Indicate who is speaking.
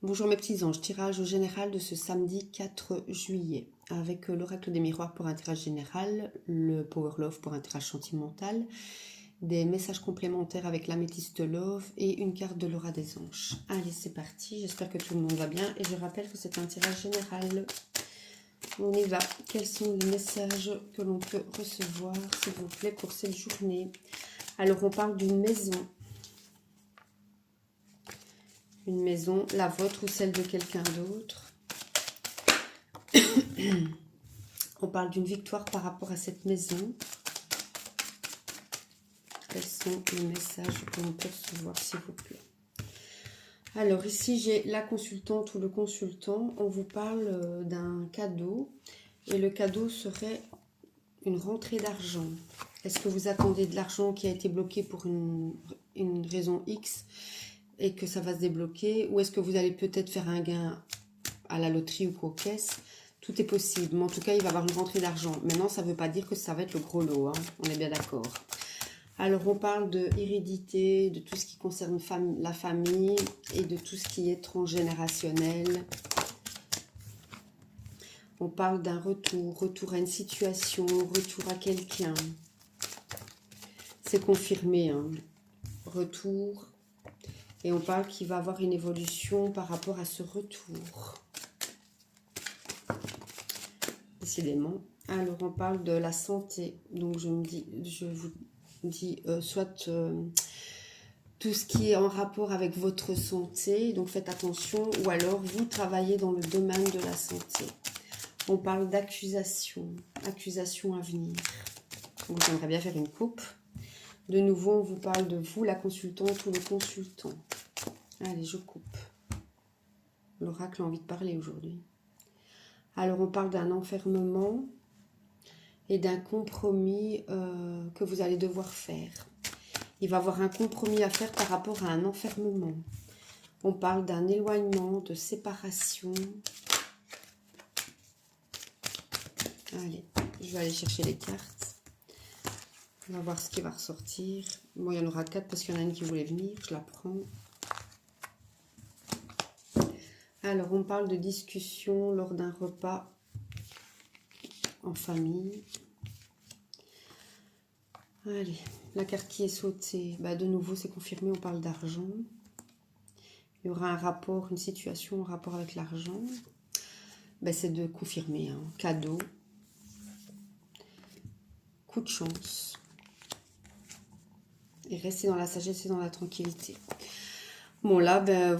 Speaker 1: Bonjour mes petits anges, tirage général de ce samedi 4 juillet avec l'oracle des miroirs pour un tirage général, le Power Love pour un tirage sentimental, des messages complémentaires avec l'améthyste Love et une carte de l'aura des anges. Allez, c'est parti, j'espère que tout le monde va bien et je rappelle que c'est un tirage général. On y va. Quels sont les messages que l'on peut recevoir, s'il vous plaît, pour cette journée? Alors, on parle d'une maison. Une maison, la vôtre ou celle de quelqu'un d'autre. On parle d'une victoire par rapport à cette maison. Quels sont les messages que l'on peut recevoir, s'il vous plaît? Alors ici, j'ai la consultante ou le consultant. On vous parle d'un cadeau. Et le cadeau serait une rentrée d'argent. Est-ce que vous attendez de l'argent qui a été bloqué pour une raison X et que ça va se débloquer? Ou est-ce que vous allez peut-être faire un gain à la loterie ou aux caisses? Tout est possible, mais en tout cas, il va y avoir une rentrée d'argent. Maintenant, ça ne veut pas dire que ça va être le gros lot, hein. On est bien d'accord. Alors, on parle de hérédité, de tout ce qui concerne la famille et de tout ce qui est transgénérationnel. On parle d'un retour à une situation, retour à quelqu'un. C'est confirmé, hein. Retour. Et on parle qu'il va avoir une évolution par rapport à ce retour. Décidément. Alors, on parle de la santé. Donc, je vous dis soit tout ce qui est en rapport avec votre santé. Donc, faites attention. Ou alors, vous travaillez dans le domaine de la santé. On parle d'accusation. Accusation à venir. Donc, j'aimerais bien faire une coupe. De nouveau, on vous parle de vous, la consultante ou le consultant. Allez, je coupe. L'oracle a envie de parler aujourd'hui. Alors, on parle d'un enfermement et d'un compromis que vous allez devoir faire. Il va y avoir un compromis à faire par rapport à un enfermement. On parle d'un éloignement, de séparation. Allez, je vais aller chercher les cartes. On va voir ce qui va ressortir. Bon, il y en aura 4 parce qu'il y en a une qui voulait venir. Je la prends. Alors, on parle de discussion lors d'un repas en famille. Allez, la carte qui est sautée, bah de nouveau c'est confirmé, on parle d'argent. Il y aura un rapport, une situation en rapport avec l'argent. Bah, c'est de confirmer, hein. Cadeau. Coup de chance. Et rester dans la sagesse et dans la tranquillité. Bon là, ben,